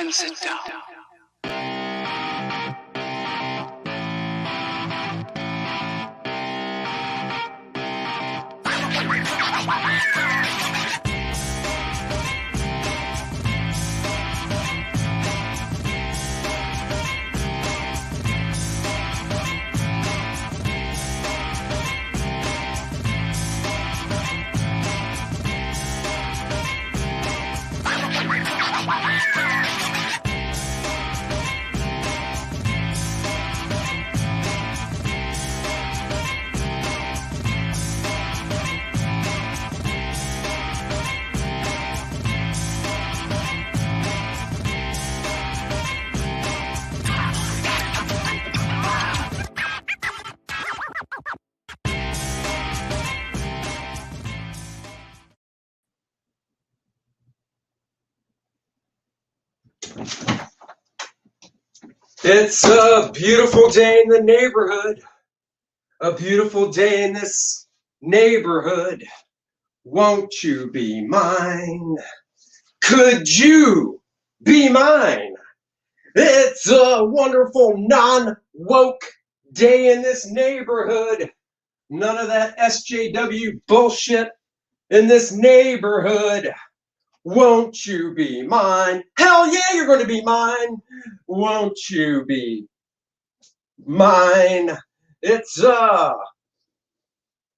and sit down. It's a beautiful day in the neighborhood. A beautiful day in this neighborhood. Won't you be mine? Could you be mine? It's a wonderful non-woke day in this neighborhood. None of that SJW bullshit in this neighborhood. Won't you be mine? Hell yeah, you're going to be mine. Won't you be mine? It's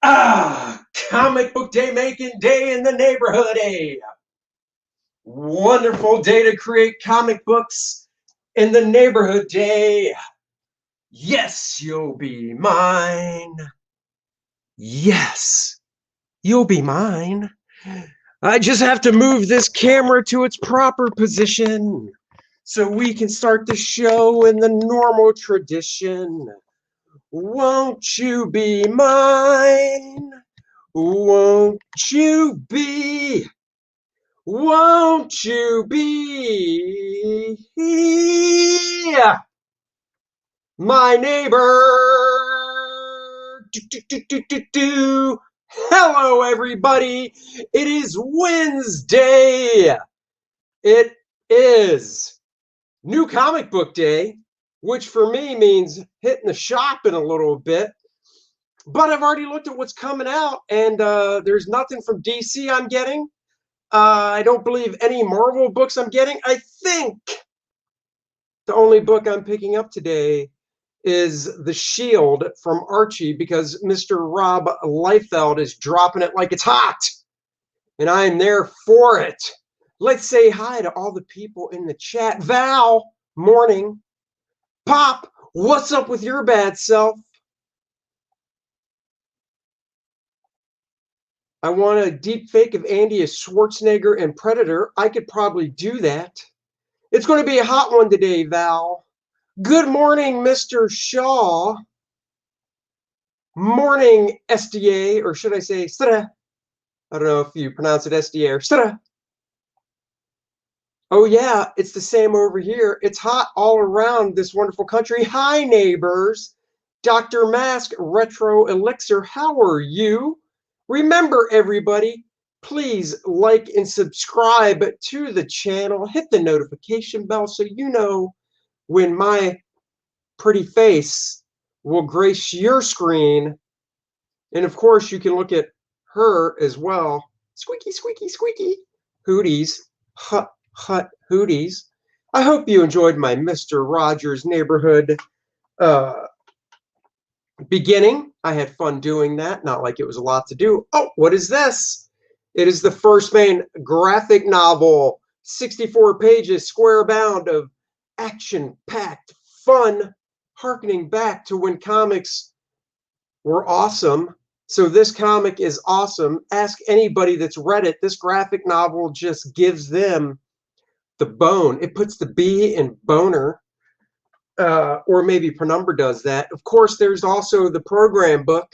comic book day making day in the neighborhood. A wonderful day to create comic books in the neighborhood day. Yes, you'll be mine. Yes, you'll be mine. I just have to move this camera to its proper position so we can start the show in the normal tradition. Won't you be mine? Won't you be? Won't you be my neighbor? Hello, everybody. It is Wednesday. It is New Comic Book Day, which for me means hitting the shop in a little bit. But I've already looked at what's coming out, and there's nothing from DC I'm getting. I don't believe any Marvel books I'm getting. I think the only book I'm picking up today is The Shield from Archie, because Mr. Rob Liefeld is dropping it like it's hot, and I am there for it. Let's say hi to all the people in the chat. Val, morning. Pop, what's up with your bad self? I want a deep fake of Andy as Schwarzenegger and Predator. I could probably do that. It's going to be a hot one today, Val. Good morning, Mr. Shaw. Morning, SDA, or should I say SDA? I don't know if you pronounce it SDA or SDA. Oh yeah, it's the same over here. It's hot all around this wonderful country. Hi, neighbors. Dr. Mask, Retro Elixir, how are you? Remember, everybody, please like and subscribe to the channel. Hit the notification bell so you know when my pretty face will grace your screen. And of course, you can look at her as well. Squeaky, squeaky, squeaky. Hooties. Hut, hut, hooties. I hope you enjoyed my Mr. Rogers Neighborhood beginning. I had fun doing that. Not like it was a lot to do. Oh, what is this? It is the first main graphic novel, 64 pages, square bound of action-packed fun, harkening back to when comics were awesome. So this comic is awesome. Ask anybody that's read it. This graphic novel just gives them the bone. It puts the B in boner. Or maybe Penumbra does that. Of course, there's also the program book,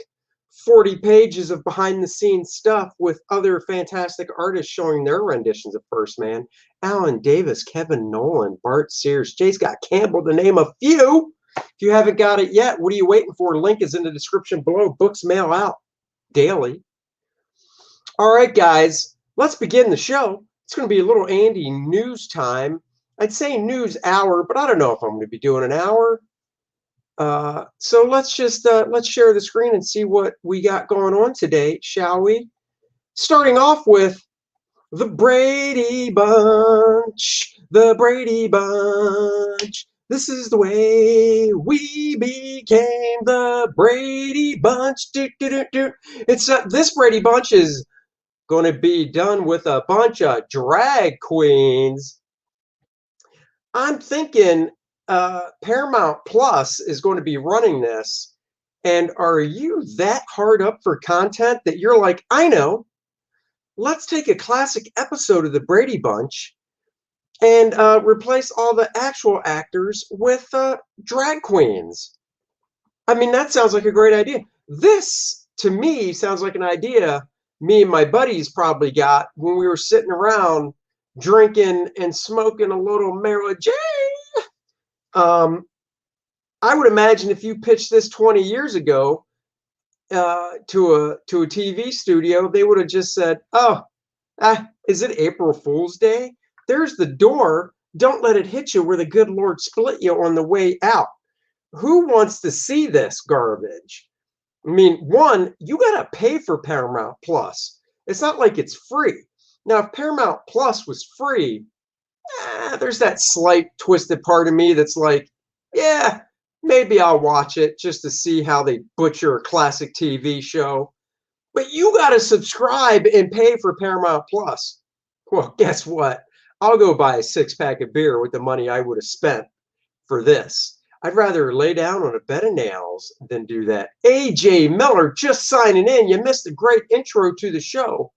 40 pages of behind-the-scenes stuff with other fantastic artists showing their renditions of First Man. Alan Davis, Kevin Nolan, Bart Sears, J. Scott Campbell, to name a few. If you haven't got it yet, what are you waiting for? Link is in the description below. Books mail out daily. All right, guys, let's begin the show. It's going to be a little Andy news time. I'd say news hour, but I don't know if I'm going to be doing an hour. So let's share the screen and see what we got going on today, shall we? Starting off with the Brady Bunch. The Brady Bunch. This is the way we became the Brady Bunch. Do, do, do, do. It's this Brady Bunch is going to be done with a bunch of drag queens. I'm thinking Paramount Plus is going to be running this. And are you that hard up for content that you're like, I know, let's take a classic episode of the Brady Bunch and replace all the actual actors with drag queens? I mean, that sounds like a great idea. This, to me, sounds like an idea me and my buddies probably got when we were sitting around drinking and smoking a little Mary J. I would imagine if you pitched this 20 years ago to a TV studio, they would have just said, "Oh, is it April Fool's Day? There's the door. Don't let it hit you where the good Lord split you on the way out." Who wants to see this garbage? I mean, one, you got to pay for Paramount Plus. It's not like it's free. Now, if Paramount Plus was free, there's that slight twisted part of me that's like, yeah, maybe I'll watch it just to see how they butcher a classic TV show. But you got to subscribe and pay for Paramount Plus. Well, guess what? I'll go buy a 6-pack of beer with the money I would have spent for this. I'd rather lay down on a bed of nails than do that. AJ Miller just signing in. You missed a great intro to the show.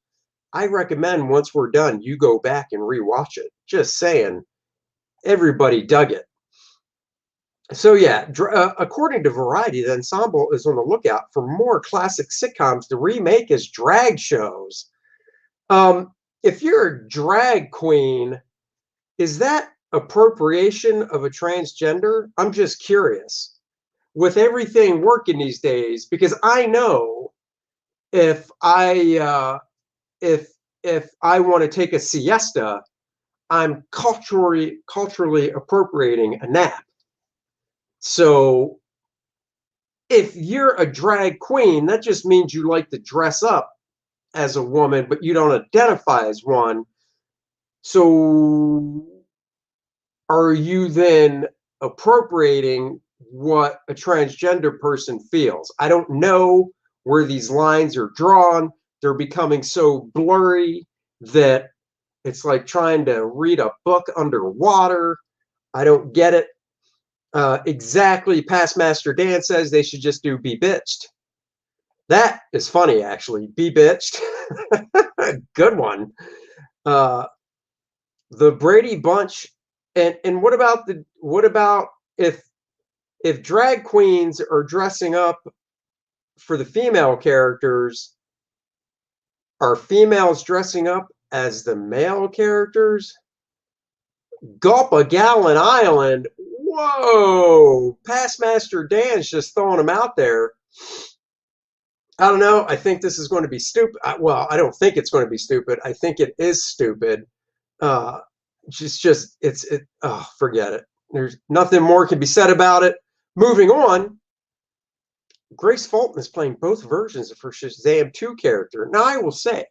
I recommend once we're done, you go back and rewatch it. Just saying. Everybody dug it. So yeah, according to Variety, the ensemble is on the lookout for more classic sitcoms to remake as drag shows. If you're a drag queen, is that appropriation of a transgender? I'm just curious. With everything working these days, because I know if I want to take a siesta, I'm culturally appropriating a nap. So if you're a drag queen, that just means you like to dress up as a woman, but you don't identify as one. So are you then appropriating what a transgender person feels? I don't know where these lines are drawn. They're becoming so blurry that it's like trying to read a book underwater. I don't get it. Exactly. Past Master Dan says they should just do Be Bitched. That is funny, actually. Be Bitched. Good one. The Brady Bunch. And what about if drag queens are dressing up for the female characters, are females dressing up as the male characters? Gulp a Gallon Island. Whoa! Past Master Dan's just throwing them out there. I don't know. I think this is going to be stupid. Well, I don't think it's going to be stupid. I think it is stupid. Oh, forget it. There's nothing more can be said about it. Moving on. Grace Fulton is playing both versions of her Shazam 2 character. Now, I will say,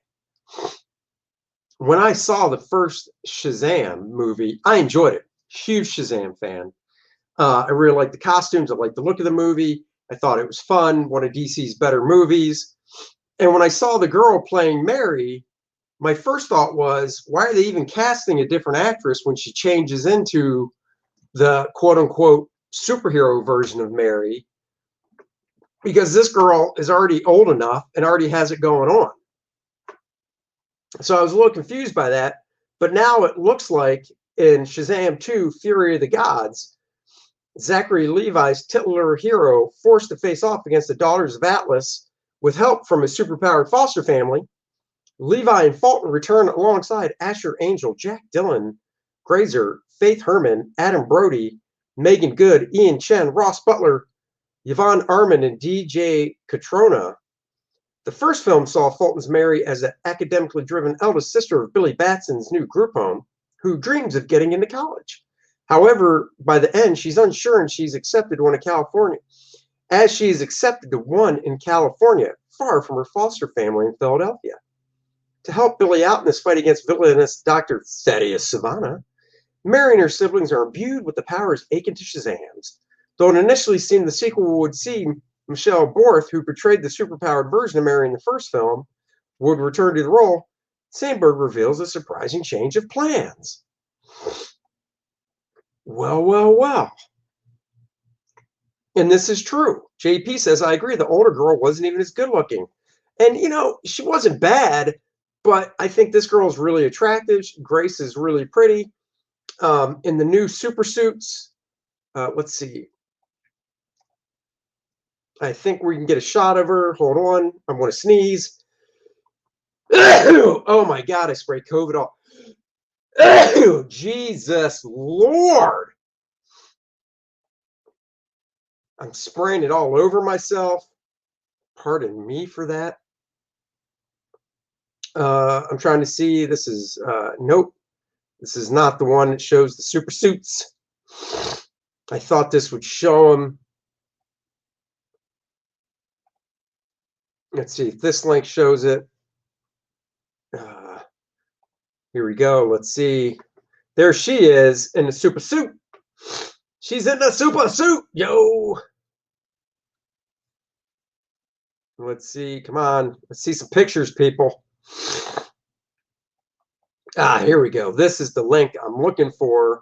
when I saw the first Shazam movie, I enjoyed it. Huge Shazam fan. I really liked the costumes. I liked the look of the movie. I thought it was fun. One of DC's better movies. And when I saw the girl playing Mary, my first thought was, why are they even casting a different actress when she changes into the quote-unquote superhero version of Mary? Because this girl is already old enough and already has it going on. So I was a little confused by that. But now it looks like in Shazam 2, Fury of the Gods, Zachary Levi's titular hero forced to face off against the Daughters of Atlas with help from his superpowered foster family. Levi and Fulton return alongside Asher Angel, Jack Dylan, Grazer, Faith Herman, Adam Brody, Megan Good, Ian Chen, Ross Butler, Yvonne Armand, and DJ Catrona. The first film saw Fulton's Mary as an academically driven eldest sister of Billy Batson's new group home. who dreams of getting into college. However, by the end, she's unsure and she's accepted to one in California. As she is accepted to one in California, far from her foster family in Philadelphia. To help Billy out in this fight against villainous Dr. Thaddeus Savannah, Mary and her siblings are imbued with the powers akin to Shazam's. Though it initially seemed the sequel would see Michelle Borth, who portrayed the superpowered version of Mary in the first film, would return to the role, Sandberg reveals a surprising change of plans. Well, well, well. And this is true. JP says, I agree, the older girl wasn't even as good looking. And, you know, she wasn't bad, but I think this girl is really attractive. Grace is really pretty. In the new super suits, let's see. I think we can get a shot of her. Hold on. I'm going to sneeze. Oh, my God. I sprayed COVID off. Jesus Lord. I'm spraying it all over myself. Pardon me for that. I'm trying to see. This is, nope. This is not the one that shows the super suits. I thought this would show them. Let's see if this link shows it. Here we go. Let's see. There she is in the super suit. She's in the super suit, yo. Let's see. Come on. Let's see some pictures, people. Here we go. This is the link I'm looking for.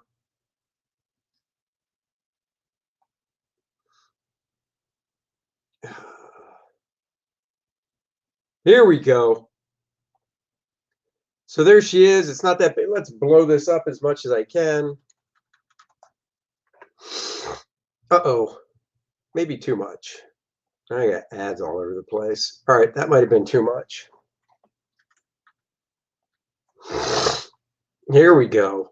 Here we go. So there she is. It's not that big. Let's blow this up as much as I can. Uh-oh. Maybe too much. I got ads all over the place. All right, that might have been too much. Here we go.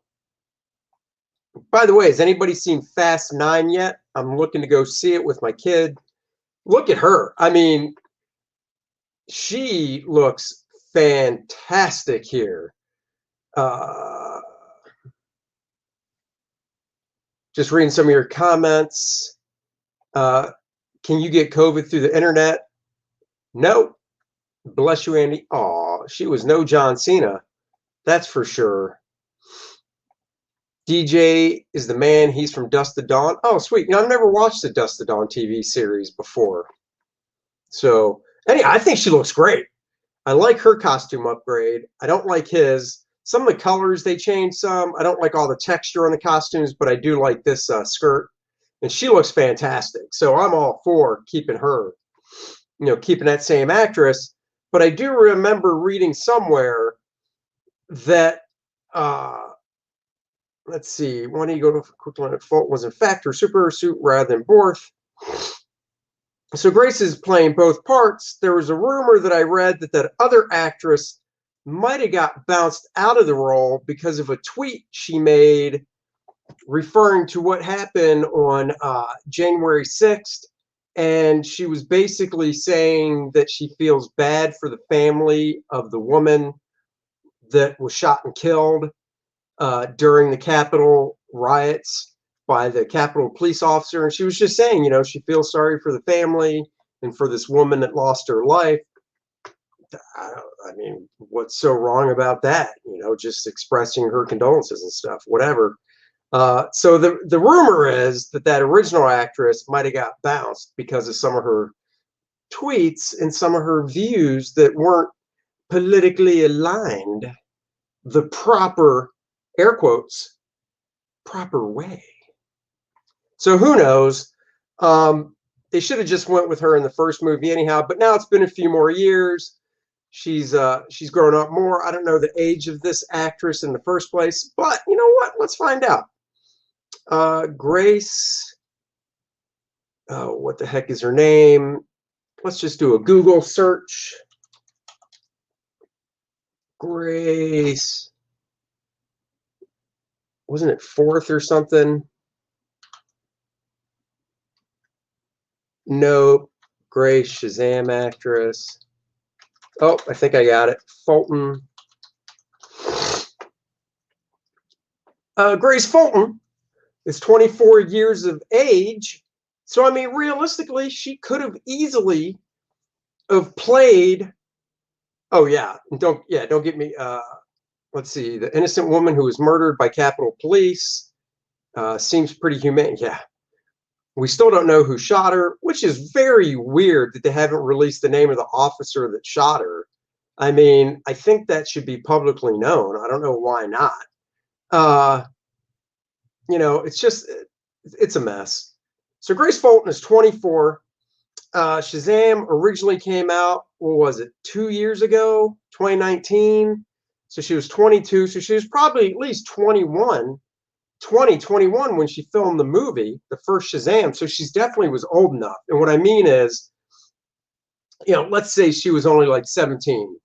By the way, has anybody seen Fast 9 yet? I'm looking to go see it with my kid. Look at her. I mean, she looks fantastic here. Just reading some of your comments. Can you get COVID through the internet? No. Bless you, Andy. Aw, she was no John Cena. That's for sure. DJ is the man. He's from Dust to Dawn. Oh, sweet. I've never watched the Dust to Dawn TV series before. So, anyway, I think she looks great. I like her costume upgrade. I don't like his. Some of the colors, they changed some. I don't like all the texture on the costumes, but I do like this skirt. And she looks fantastic. So I'm all for keeping her, keeping that same actress. But I do remember reading somewhere that, let's see, why don't you go to quick line of fault was in fact her super suit rather than Borth. So Grace is playing both parts. There was a rumor that I read that other actress might have got bounced out of the role because of a tweet she made referring to what happened on January 6th. And she was basically saying that she feels bad for the family of the woman that was shot and killed during the Capitol riots by the Capitol police officer. And she was just saying, she feels sorry for the family and for this woman that lost her life. I mean, what's so wrong about that? Just expressing her condolences and stuff, whatever. So the rumor is that original actress might have got bounced because of some of her tweets and some of her views that weren't politically aligned the proper, air quotes, proper way. So who knows? They should have just went with her in the first movie anyhow, but now it's been a few more years. She's grown up more. I don't know the age of this actress in the first place, but you know what? Let's find out. Grace, what the heck is her name? Let's just do a Google search. Grace, wasn't it Fourth or something? Nope. Grace, Shazam actress. Oh, I think I got it. Fulton. Grace Fulton is 24 years of age. So, I mean, realistically, she could have easily have played. Oh yeah, don't get me. Let's see, the innocent woman who was murdered by Capitol Police seems pretty humane. Yeah, we still don't know who shot her, which is very weird that they haven't released the name of the officer that shot her. I mean, I think that should be publicly known. I don't know why not. Uh, it's just it's a mess. So Grace Fulton is 24. Shazam originally came out, what was it, 2 years ago, 2019. So she was 22. So she was probably at least 21 when she filmed the movie, the first Shazam. So she's definitely was old enough. And what I mean is, let's say she was only like 17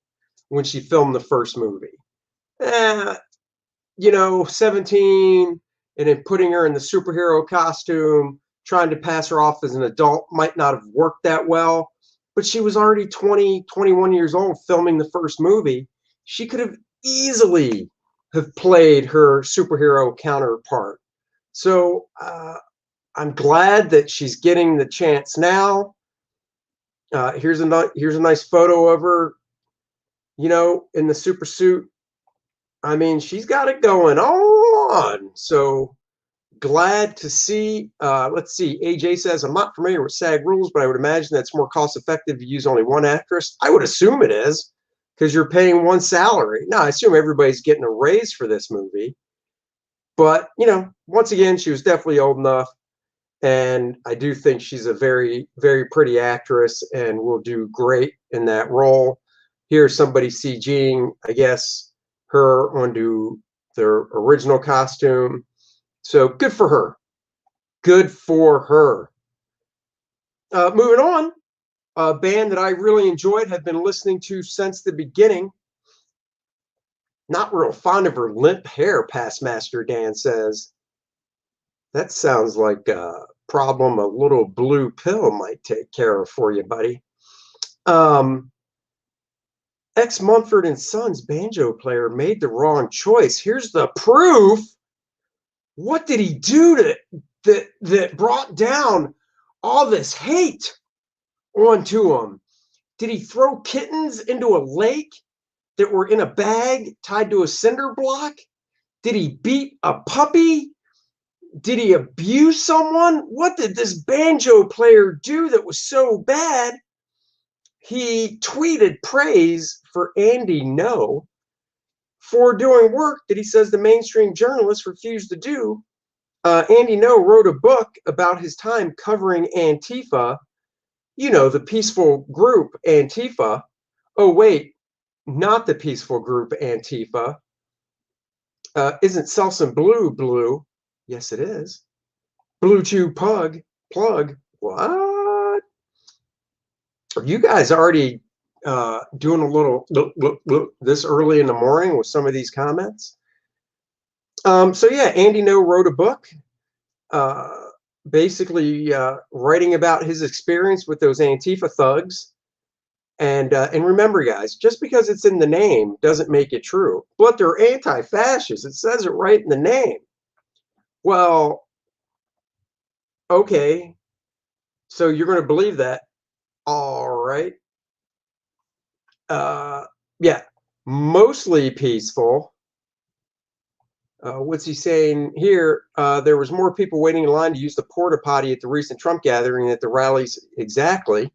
when she filmed the first movie. 17 and then putting her in the superhero costume, trying to pass her off as an adult might not have worked that well. But she was already 20, 21 years old filming the first movie. She could have easily have played her superhero counterpart. So I'm glad that she's getting the chance now. Here's a nice photo of her, in the super suit. I mean, she's got it going on. So glad to see. Let's see. AJ says, I'm not familiar with SAG rules, but I would imagine that's more cost effective to use only one actress. I would assume it is because you're paying one salary. Now, I assume everybody's getting a raise for this movie. But, once again, she was definitely old enough. And I do think she's a very, very pretty actress and will do great in that role. Here's somebody CGing, I guess, her onto their original costume. So good for her. Good for her. Moving on, a band that I really enjoyed, have been listening to since the beginning. Not real fond of her limp hair, Past Master Dan says. That sounds like a problem a little blue pill might take care of for you, buddy. Ex Mumford and Sons banjo player made the wrong choice. Here's the proof. What did he do that brought down all this hate onto him? Did he throw kittens into a lake that were in a bag tied to a cinder block? Did he beat a puppy? Did he abuse someone? What did this banjo player do that was so bad? He tweeted praise for Andy No for doing work that he says the mainstream journalists refused to do. Andy No wrote a book about his time covering Antifa, the peaceful group Antifa. Oh, wait, not the peaceful group Antifa. Isn't Selsun blue? Yes, it is. Blue Chew plug. What? Are you guys already doing a little this early in the morning with some of these comments? So yeah, Andy No wrote a book, basically writing about his experience with those Antifa thugs. And remember, guys, just because it's in the name doesn't make it true. But they're anti-fascists. It says it right in the name. Well, okay. So you're going to believe that. All right. Yeah, mostly peaceful. What's he saying here? There was more people waiting in line to use the porta potty at the recent Trump gathering than at the rallies. Exactly.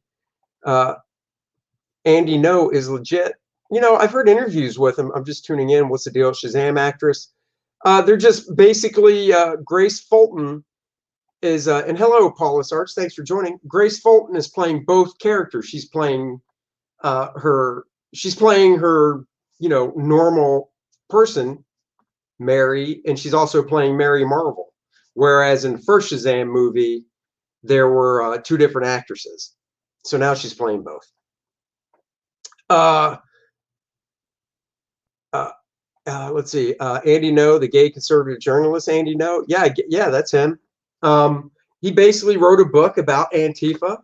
Andy No is legit. I've heard interviews with him. I'm just tuning in. What's the deal? Shazam actress. They're just basically Grace Fulton is, and hello, Paulus Arts. Thanks for joining. Grace Fulton is playing both characters. She's playing her normal person, Mary, and she's also playing Mary Marvel. Whereas in the first Shazam movie, there were two different actresses. So now she's playing both. Let's see. Andy No, the gay conservative journalist, Andy No. Yeah, that's him. He basically wrote a book about Antifa,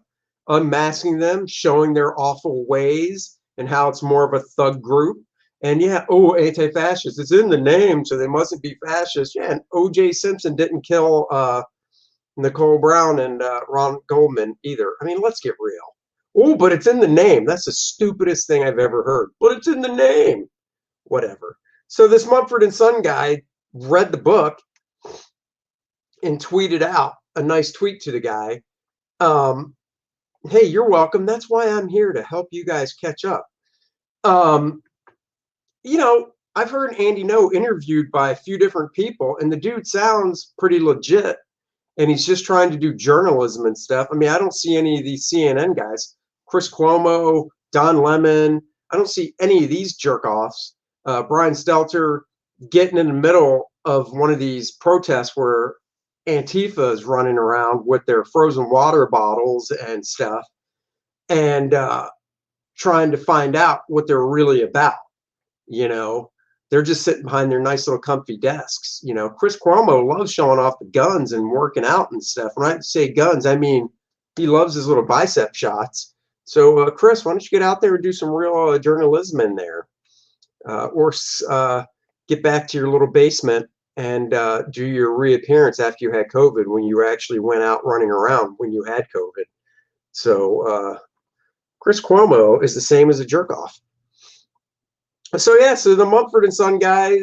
unmasking them, showing their awful ways and how it's more of a thug group. And yeah, oh, anti-fascist. It's in the name, so they mustn't be fascist. Yeah, and O.J. Simpson didn't kill Nicole Brown and Ron Goldman either. I mean, let's get real. Oh, but it's in the name. That's the stupidest thing I've ever heard. But it's in the name. Whatever. So this Mumford and Son guy read the book and tweeted out a nice tweet to the guy. Hey, you're welcome. That's why I'm here, to help you guys catch up. You know, I've heard Andy Ngo interviewed by a few different people, and the dude sounds pretty legit. And he's just trying to do journalism and stuff. I mean, I don't see any of these CNN guys, Chris Cuomo, Don Lemon. I don't see any of these jerk offs. Brian Stelter getting in the middle of one of these protests where Antifa is running around with their frozen water bottles and stuff, and trying to find out what they're really about. You know, they're just sitting behind their nice little comfy desks. You know, Chris Cuomo loves showing off the guns and working out and stuff. When I say guns, I mean he loves his little bicep shots. So, Chris, why don't you get out there and do some real journalism in there, or get back to your little basement and do your reappearance after you had COVID, when you actually went out running around when you had COVID. So, Chris Cuomo is the same as a jerk off. So yeah, so the Mumford and Son guy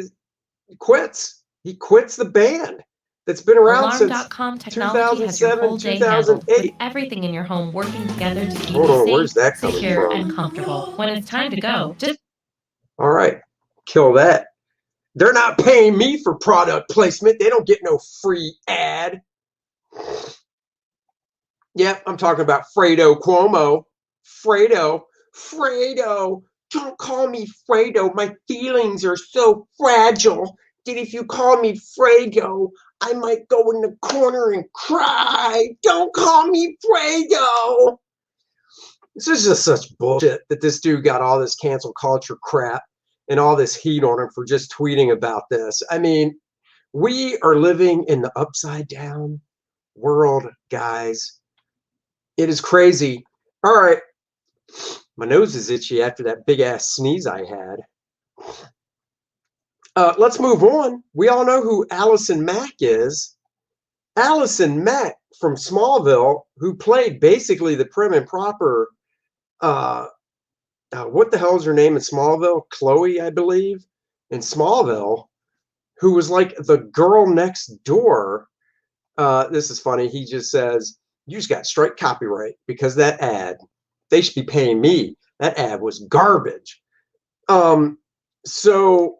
quits. He quits the band that's been around since Alarm.com technology has your 2007, whole day handled, with 2008. everything in your home working together to keep Hold on, you where's safe, that coming secure, from? and comfortable. When it's time to go, just All right, kill that. They're not paying me for product placement. They don't get no free ad. Yep, I'm talking about Fredo Cuomo. Fredo, don't call me Fredo. My feelings are so fragile that if you call me Fredo, I might go in the corner and cry. Don't call me Fredo. This is just such bullshit that this dude got all this cancel culture crap and all this heat on him for just tweeting about this. I mean, we are living in the upside down world, guys. It is crazy. All right. My nose is itchy after that big ass sneeze I had. Let's move on. We all know who Allison Mack is. Allison Mack from Smallville, who played basically the prim and proper, what the hell is her name in Smallville? Chloe, I believe, in Smallville, who was like the girl next door. This is funny. He just says, you just got straight copyright because that ad, they should be paying me. That ad was garbage. So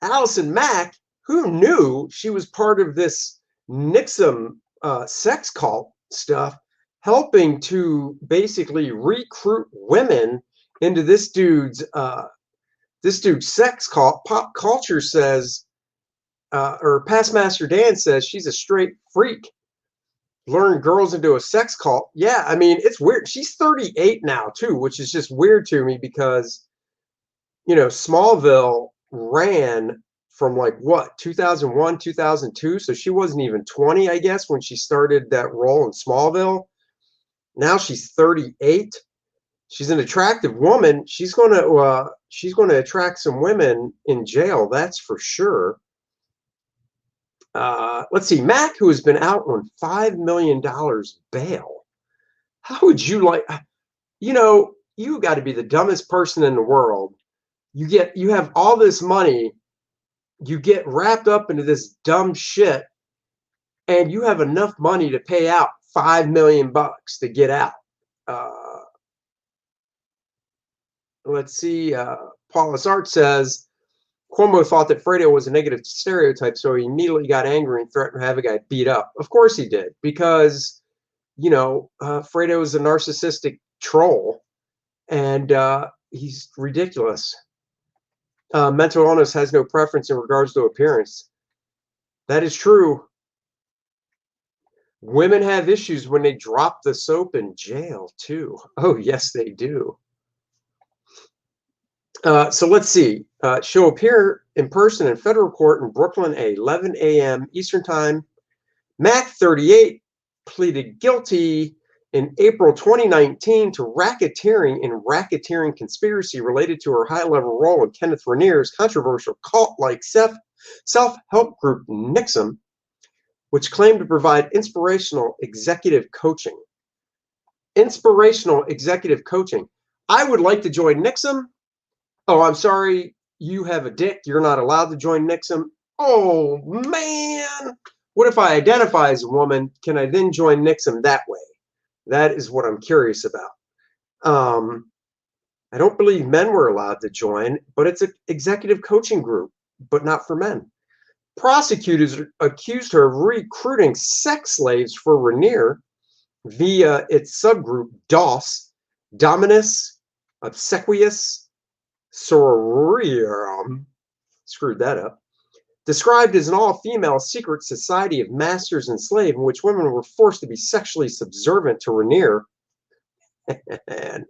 Allison Mack, who knew she was part of this Nixon sex cult stuff, helping to basically recruit women into this dude's sex cult. Pop culture says, or Past Master Dan says, she's a straight freak. Luring girls into a sex cult. Yeah, I mean, it's weird. She's 38 now too, which is just weird to me because, you know, Smallville ran from like what, 2001, 2002. So she wasn't even 20, I guess, when she started that role in Smallville. Now she's 38. She's an attractive woman. She's going to attract some women in jail. That's for sure. Let's see, Mac, who has been out on $5 million bail. How would you like, you know, you got to be the dumbest person in the world. You have all this money, you get wrapped up into this dumb shit, and you have enough money to pay out $5 million to get out. Let's see, Paulus Art says, Cuomo thought that Fredo was a negative stereotype, so he immediately got angry and threatened to have a guy beat up. Of course he did, because, you know, Fredo is a narcissistic troll, and he's ridiculous. Mental illness has no preference in regards to appearance. That is true. Women have issues when they drop the soap in jail, too. Oh, yes, they do. So let's see. She'll appear in person in federal court in Brooklyn at 11 a.m. Eastern Time. Mac, 38, pleaded guilty in April 2019 to racketeering and racketeering conspiracy related to her high-level role in Kenneth Rainier's controversial cult-like self-help group Nixum, which claimed to provide inspirational executive coaching. Inspirational executive coaching. I would like to join Nixum. Oh, I'm sorry, you have a dick. You're not allowed to join Nixum. Oh, man. What if I identify as a woman? Can I then join Nixum that way? That is what I'm curious about. I don't believe men were allowed to join, but it's an executive coaching group, but not for men. Prosecutors accused her of recruiting sex slaves for Rainier via its subgroup DOS, Dominus Obsequious Sororium, screwed that up, described as an all-female secret society of masters and slaves in which women were forced to be sexually subservient to Rainier. And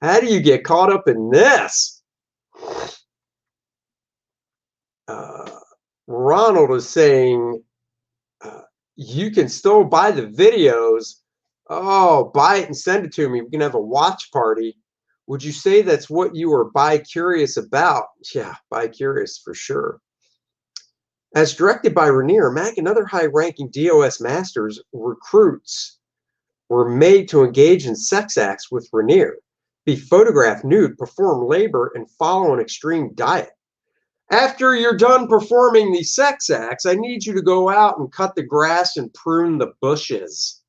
how do you get caught up in this? Ronald is saying, you can still buy the videos. Oh, buy it and send it to me. We can have a watch party. Would you say that's what you were bi-curious about? Yeah, bi-curious for sure. As directed by Rainier, Mack and other high-ranking DOS masters recruits were made to engage in sex acts with Rainier, be photographed nude, perform labor, and follow an extreme diet. After you're done performing these sex acts, I need you to go out and cut the grass and prune the bushes.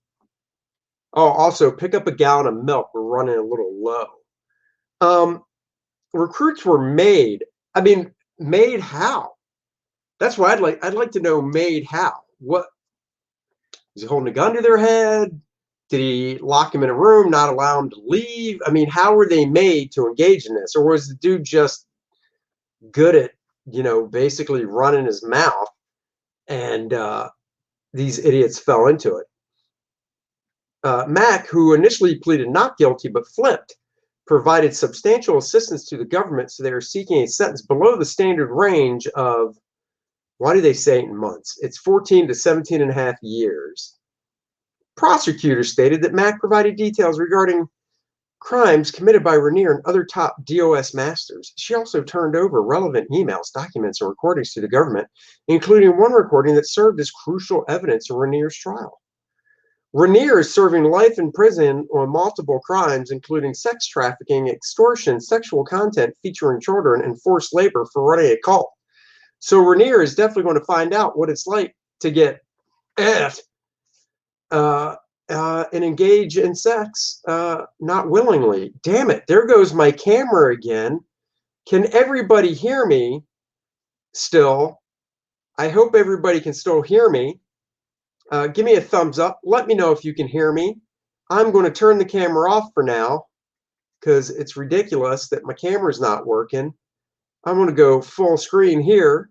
Oh, also pick up a gallon of milk. We're running a little low. Recruits were made. I mean, made how? That's what I'd like to know. Made how? What? Was he holding a gun to their head? Did he lock him in a room, not allow him to leave? I mean, how were they made to engage in this? Or was the dude just good at, basically running his mouth, and these idiots fell into it? Mack, who initially pleaded not guilty but flipped, provided substantial assistance to the government, so they are seeking a sentence below the standard range of, why do they say it in months? It's 14 to 17 and a half years. Prosecutors stated that Mack provided details regarding crimes committed by Rainier and other top DOS masters. She also turned over relevant emails, documents, and recordings to the government, including one recording that served as crucial evidence in Rainier's trial. Rainier is serving life in prison on multiple crimes, including sex trafficking, extortion, sexual content featuring children, and forced labor for running a cult. So Rainier is definitely going to find out what it's like to get effed and engage in sex not willingly. Damn it, there goes my camera again. Can everybody hear me still? I hope everybody can still hear me. Give me a thumbs up. Let me know if you can hear me. I'm going to turn the camera off for now because it's ridiculous that my camera's not working. I'm going to go full screen here.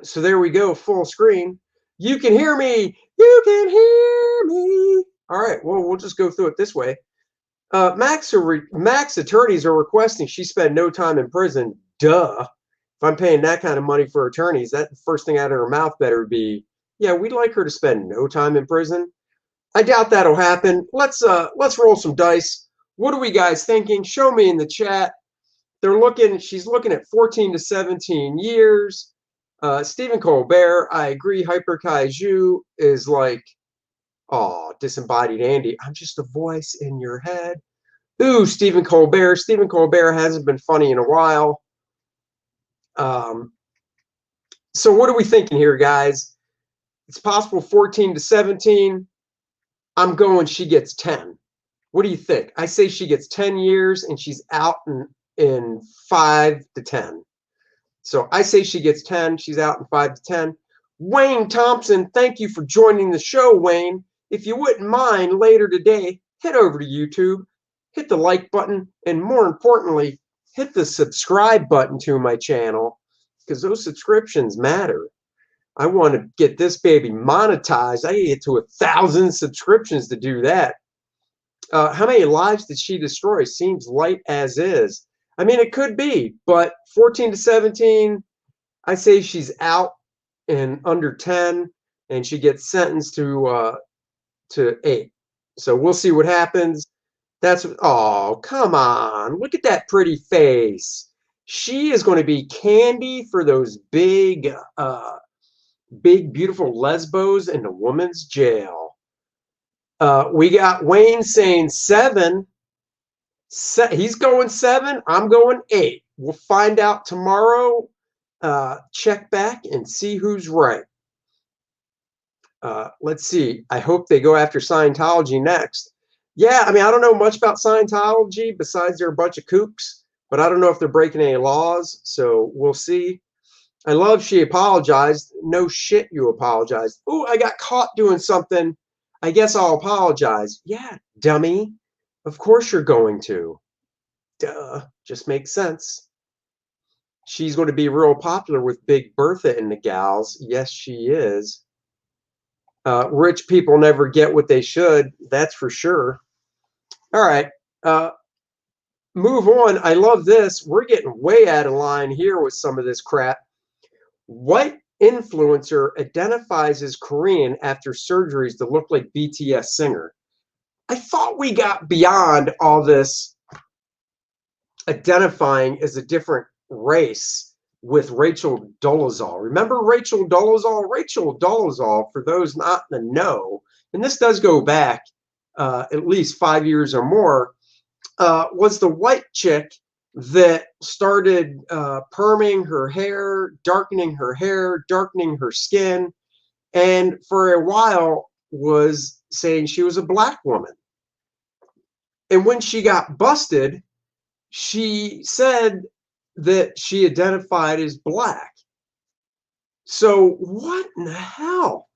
So there we go, full screen. You can hear me. You can hear me. All right, well, we'll just go through it this way. Mack's attorneys are requesting she spend no time in prison. Duh. If I'm paying that kind of money for attorneys, that the first thing out of her mouth better be, yeah, we'd like her to spend no time in prison. I doubt that'll happen. Let's roll some dice. What are we guys thinking? Show me in the chat. She's looking at 14 to 17 years. Stephen Colbert, I agree. Hyper Kaiju is like, oh, disembodied Andy. I'm just a voice in your head. Ooh, Stephen Colbert. Stephen Colbert hasn't been funny in a while. So what are we thinking here, guys? It's possible 14 to 17. I'm going she gets 10. What do you think? I say she gets 10 years and she's out in 5 to 10. So I say she gets 10. She's out in 5 to 10. Wayne Thompson, thank you for joining the show, Wayne. If you wouldn't mind, later today, head over to YouTube, hit the like button, and more importantly, hit the subscribe button to my channel, because those subscriptions matter. I want to get this baby monetized. I get to 1,000 subscriptions to do that. How many lives did she destroy? Seems light as is. I mean, it could be, but 14 to 17, I say she's out in under 10, and she gets sentenced to 8. So we'll see what happens. Oh, come on. Look at that pretty face. She is going to be candy for those big, beautiful lesbos in the woman's jail. We got Wayne saying 7. He's going 7. I'm going 8. We'll find out tomorrow. Check back and see who's right. Let's see. I hope they go after Scientology next. Yeah, I mean, I don't know much about Scientology besides they're a bunch of kooks, but I don't know if they're breaking any laws, so we'll see. I love she apologized. No shit, you apologized. Oh, I got caught doing something. I guess I'll apologize. Yeah, dummy. Of course you're going to. Duh. Just makes sense. She's going to be real popular with Big Bertha and the gals. Yes, she is. Rich people never get what they should. That's for sure. All right. Move on. I love this. We're getting way out of line here with some of this crap. White influencer identifies as Korean after surgeries to look like BTS singer. I thought we got beyond all this identifying as a different race with Rachel Dolezal. Remember Rachel Dolezal? Rachel Dolezal, for those not in the know, and this does go back at least 5 years or more, was the white chick that started perming her hair, darkening her skin, and for a while was saying she was a black woman. And when she got busted, she said that she identified as black. So what in the hell?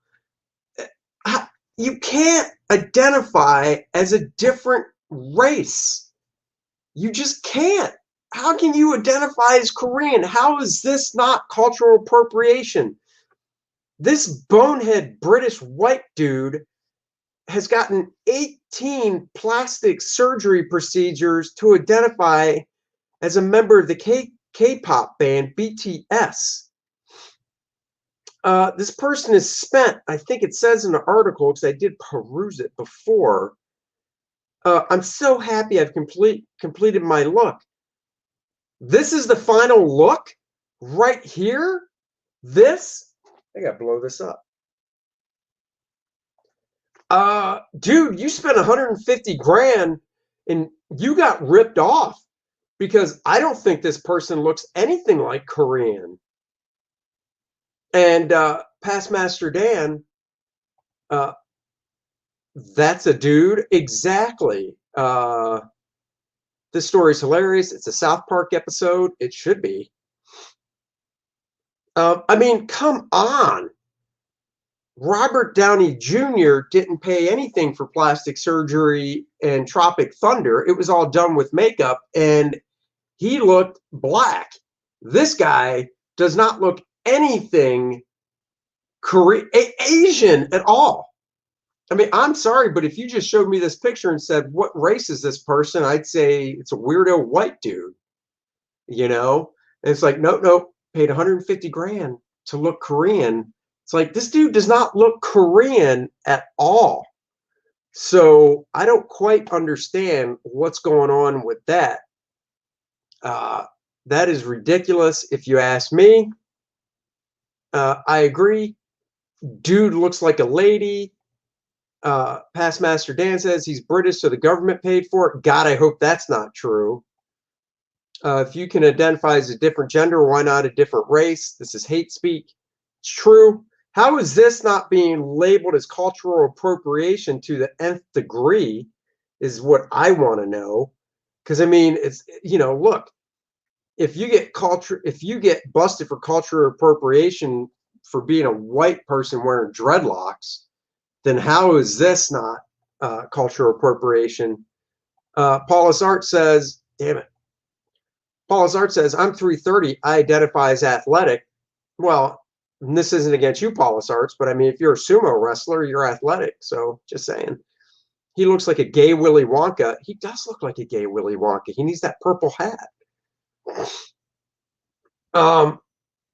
You can't identify as a different race. You just can't. How can you identify as Korean? How is this not cultural appropriation? This bonehead British white dude has gotten 18 plastic surgery procedures to identify as a member of the K-pop band BTS. This person has spent, I think it says in the article, because I did peruse it before. I'm so happy I've completed my look. This is the final look right here. This, I gotta blow this up. Dude, you spent 150 grand and you got ripped off because I don't think this person looks anything like Korean. And Past Master Dan, that's a dude. Exactly. This story is hilarious. It's a South Park episode. It should be. I mean, come on. Robert Downey Jr. didn't pay anything for plastic surgery and Tropic Thunder. It was all done with makeup, and he looked black. This guy does not look anything Asian at all. I mean, I'm sorry, but if you just showed me this picture and said, what race is this person? I'd say it's a weirdo white dude, you know? And it's like, nope, paid 150 grand to look Korean. It's like, this dude does not look Korean at all. So I don't quite understand what's going on with that. That is ridiculous if you ask me. I agree. Dude looks like a lady. Past Master Dan says he's British, so the government paid for it. God, I hope that's not true. If you can identify as a different gender, why not a different race? This is hate speak. It's true. How is this not being labeled as cultural appropriation to the nth degree is what I want to know. Because, I mean, it's, you know, look, if you get busted for cultural appropriation for being a white person wearing dreadlocks, then how is this not cultural appropriation? Paulus Art says, damn it. Paulus Art says, I'm 330. I identify as athletic. Well, this isn't against you, Paulus Arts, but I mean, if you're a sumo wrestler, you're athletic. So just saying. He looks like a gay Willy Wonka. He does look like a gay Willy Wonka. He needs that purple hat.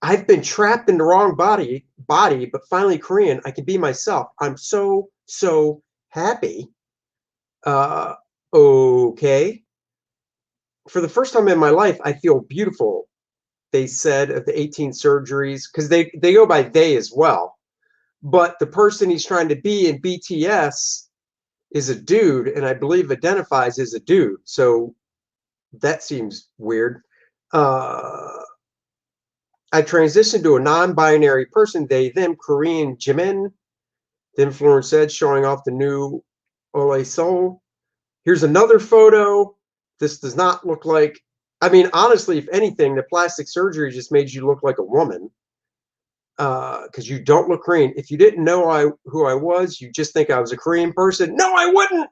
I've been trapped in the wrong body, but finally Korean. I can be myself. I'm so happy. Uh, okay. For the first time in my life, I feel beautiful. They said of the 18 surgeries, because they go by they as well. But the person he's trying to be in BTS is a dude, and I believe identifies as a dude. So that seems weird. I transitioned to a non-binary person, they, them, Korean Jimin. The influencer said, showing off the new Ole Soul. Here's another photo. This does not look like, I mean, honestly, if anything, the plastic surgery just made you look like a woman, because you don't look Korean. If you didn't know who I was, you just think I was a Korean person. No, I wouldn't.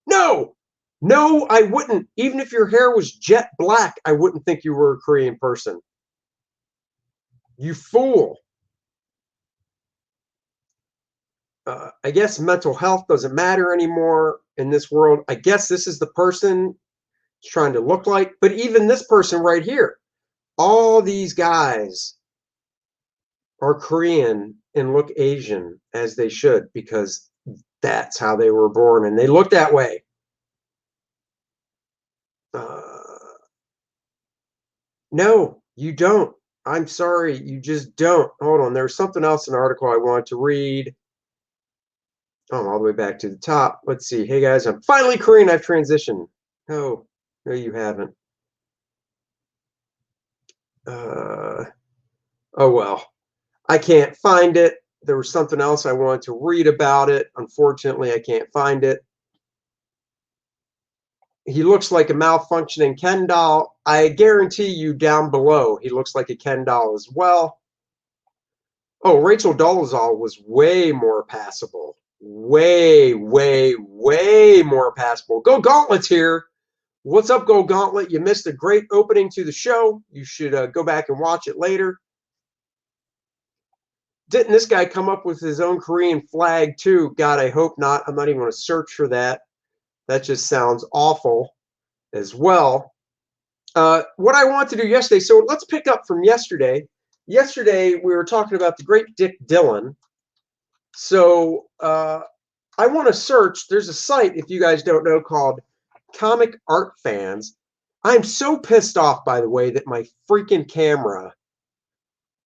No, no, I wouldn't. Even if your hair was jet black, I wouldn't think you were a Korean person. You fool. I guess mental health doesn't matter anymore in this world. I guess this is the person trying to look like, but even this person right here, all these guys are Korean and look Asian, as they should, because that's how they were born and they look that way. No, you don't. I'm sorry, you just don't. Hold on, there's something else in the article I wanted to read. Oh, I'm all the way back to the top. Let's see. Hey guys, I'm finally Korean. I've transitioned. Oh, no, you haven't. Oh well, I can't find it. There was something else I wanted to read about it. Unfortunately, I can't find it. He looks like a malfunctioning Ken doll. I guarantee you down below, he looks like a Ken doll as well. Oh, Rachel Dolezal was way more passable. Way, way, way more passable. Go Gauntlets here. What's up, Go Gauntlet? You missed a great opening to the show. You should go back and watch it later. Didn't this guy come up with his own Korean flag too? God, I hope not. I'm not even going to search for that. That just sounds awful as well. What I want to do yesterday, so let's pick up from yesterday. Yesterday, we were talking about the great Dick Dillon. So I want to search. There's a site, if you guys don't know, called Comic Art Fans. I'm so pissed off, by the way, that my freaking camera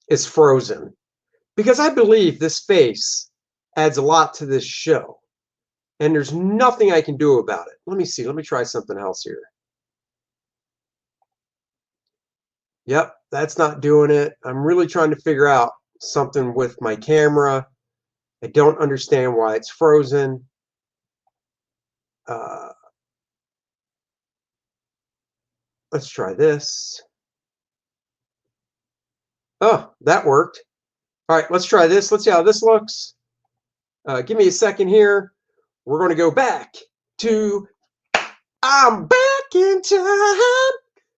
is frozen, because I believe this face adds a lot to this show, and there's nothing I can do about it. Let me see. Let me try something else here. Yep, that's not doing it. I'm really trying to figure out something with my camera. I don't understand why it's frozen. Let's try this. Oh, that worked. All right, let's try this. Let's see how this looks. Give me a second here. We're going to go back to I'm back in time.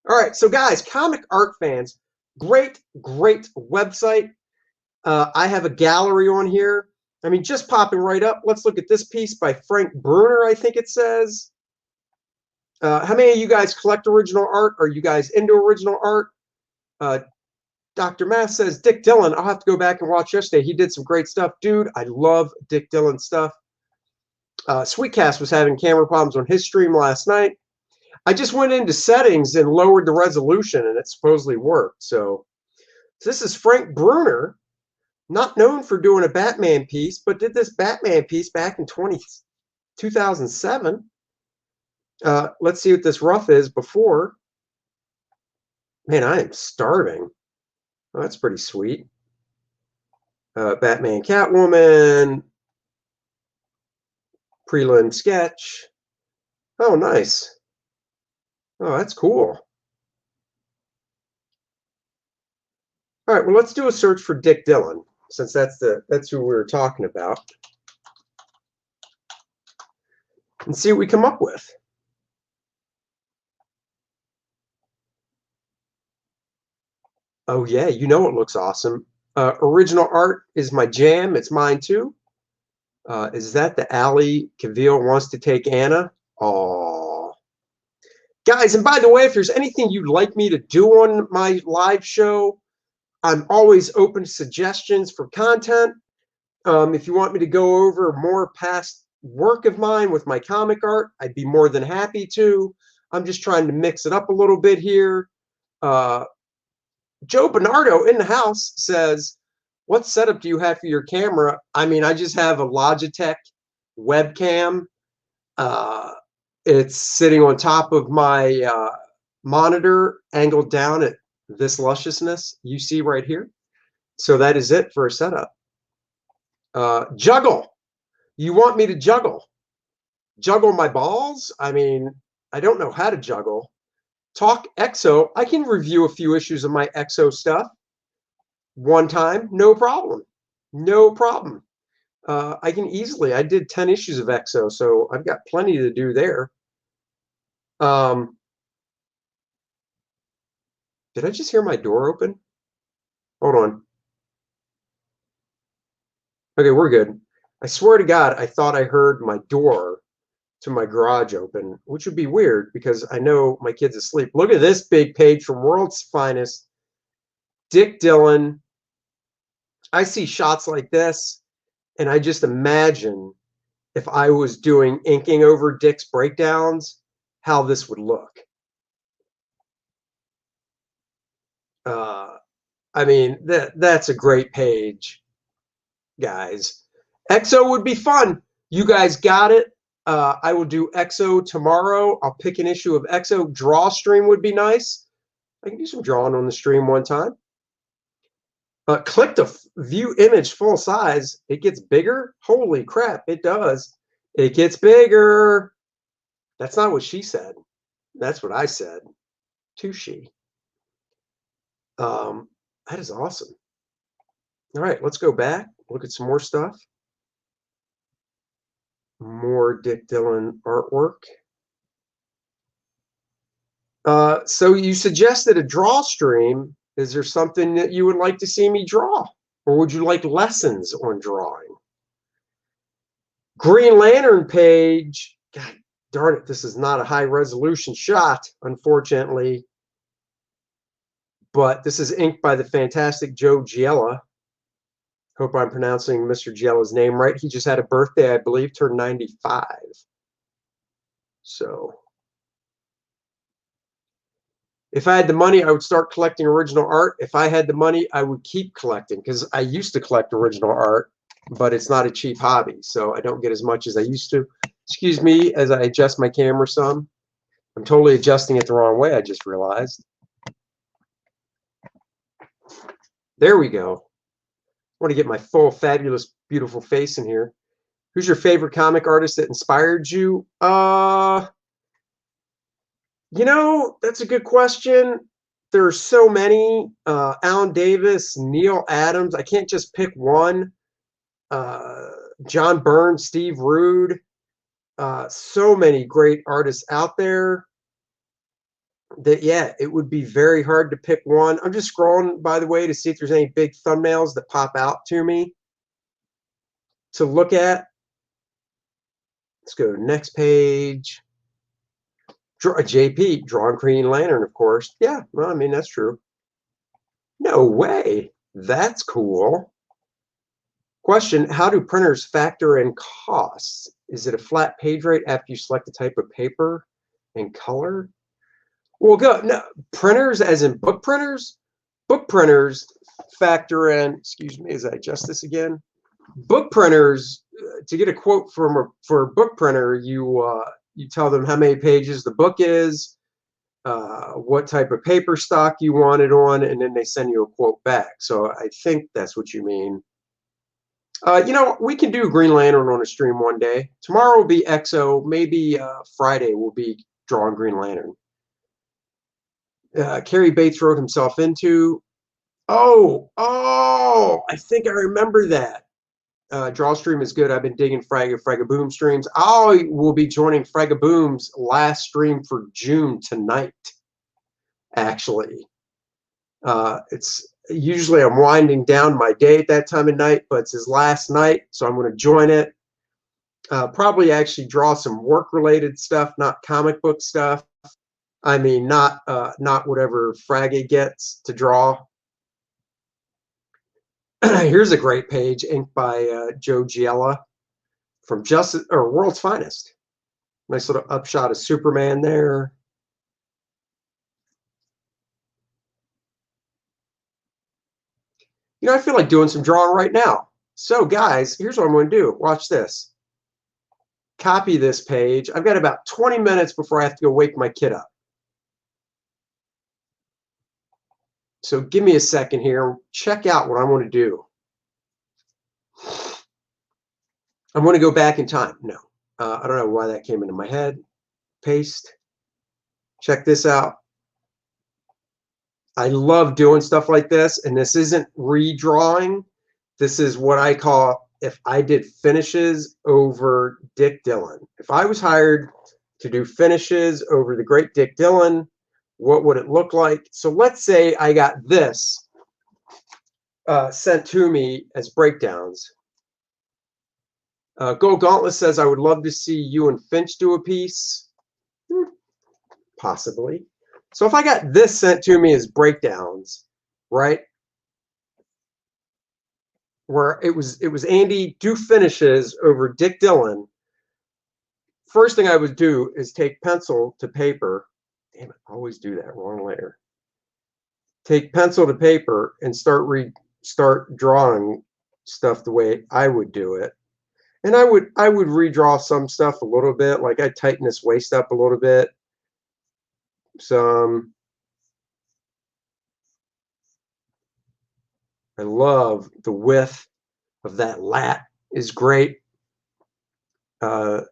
All right, so guys, Comic Art Fans, great, great website. I have a gallery on here. I mean, just popping right up. Let's look at this piece by Frank Bruner, I think it says. How many of you guys collect original art? Are you guys into original art? Dr. Mass says, Dick Dillon. I'll have to go back and watch yesterday. He did some great stuff. Dude, I love Dick Dillon stuff. Sweetcast was having camera problems on his stream last night. I just went into settings and lowered the resolution, and it supposedly worked. So this is Frank Bruner, not known for doing a Batman piece, but did this Batman piece back in 2007. Let's see what this rough is before. Man, I am starving. Oh, that's pretty sweet. Batman, Catwoman, prelim sketch. Oh, nice. Oh, that's cool. All right, well, let's do a search for Dick Dillon, since that's who we were talking about, and see what we come up with. Oh yeah, you know it looks awesome. Original art is my jam. It's mine too. Is that the alley Cavill wants to take Anna? Oh, guys! And by the way, if there's anything you'd like me to do on my live show, I'm always open to suggestions for content. If you want me to go over more past work of mine with my comic art, I'd be more than happy to. I'm just trying to mix it up a little bit here. Joe Bernardo in the house says, what setup do you have for your camera? I mean, I just have a Logitech webcam. It's sitting on top of my monitor, angled down at this lusciousness you see right here. So that is it for a setup. Juggle. You want me to juggle? Juggle my balls? I mean, I don't know how to juggle. Talk EXO. I can review a few issues of my EXO stuff one time. No problem. No problem. I can easily. I did 10 issues of EXO, so I've got plenty to do there. Did I just hear my door open? Hold on. Okay, we're good. I swear to God, I thought I heard my door to my garage open, which would be weird because I know my kid's asleep. Look at this big page from World's Finest. Dick Dillon. I see shots like this, and I just imagine if I was doing inking over Dick's breakdowns, how this would look. I mean, that's a great page, guys. EXO would be fun. You guys got it. I will do EXO tomorrow. I'll pick an issue of EXO. Draw stream would be nice. I can do some drawing on the stream one time. Click to view image full size. It gets bigger. Holy crap, it does. It gets bigger. That's not what she said. That's what I said to she. That is awesome. All right, let's go back. Look at some more stuff. More Dick Dillon artwork. So you suggested a draw stream. Is there something that you would like to see me draw? Or would you like lessons on drawing? Green Lantern page. God darn it, this is not a high resolution shot, unfortunately. But this is inked by the fantastic Joe Giella. Hope I'm pronouncing Mr. Giela's name right. He just had a birthday, I believe, turned 95. So if I had the money, I would start collecting original art. If I had the money, I would keep collecting because I used to collect original art, but it's not a cheap hobby, so I don't get as much as I used to. Excuse me as I adjust my camera some. I'm totally adjusting it the wrong way, I just realized. There we go. I want to get my full, fabulous, beautiful face in here. Who's your favorite comic artist that inspired you? You know, that's a good question. There are so many. Alan Davis, Neil Adams. I can't just pick one. John Byrne, Steve Rude. So many great artists out there that, yeah, it would be very hard to pick one. I'm just scrolling, by the way, to see if there's any big thumbnails that pop out to me to look at. Let's go to the next page. JP, Drawn Green Lantern, of course. Yeah, well, I mean, that's true. No way. That's cool. Question, how do printers factor in costs? Is it a flat page rate after you select the type of paper and color? Well, no, printers as in book printers? Book printers factor in, excuse me as I adjust this again. Book printers, to get a quote for a book printer, you tell them how many pages the book is, what type of paper stock you want it on, and then they send you a quote back. So I think that's what you mean. You know, we can do Green Lantern on a stream one day. Tomorrow will be EXO. Maybe Friday will be Drawing Green Lantern. Cary Bates wrote himself into. Oh, I think I remember that. Draw stream is good. I've been digging Fragaboom streams. I will be joining Fragaboom's last stream for June tonight, actually. It's usually I'm winding down my day at that time of night, but it's his last night, so I'm going to join it. Probably actually draw some work-related stuff, not comic book stuff. I mean, not whatever Fraggy gets to draw. Here's a great page inked by Joe Giella. from Justice or World's Finest. Nice little upshot of Superman there. You know, I feel like doing some drawing right now. So guys, here's what I'm going to do. Watch this. Copy this page. I've got about 20 minutes before I have to go wake my kid up. So give me a second here. Check out what I want to do. I'm going to go back in time. No, I don't know why that came into my head. Paste. Check this out. I love doing stuff like this, and this isn't redrawing. This is what I call if I did finishes over Dick Dillon. If I was hired to do finishes over the great Dick Dillon, what would it look like? So let's say I got this sent to me as breakdowns. Go Gauntlet says, I would love to see you and Finch do a piece. Possibly. So if I got this sent to me as breakdowns, right? Where it was Andy, do finishes over Dick Dillon. First thing I would do is take pencil to paper. Damn it, I always do that wrong layer. Take pencil to paper and start drawing stuff the way I would do it. And I would redraw some stuff a little bit, like I'd tighten this waist up a little bit. I love the width of that lat is great. Yeah,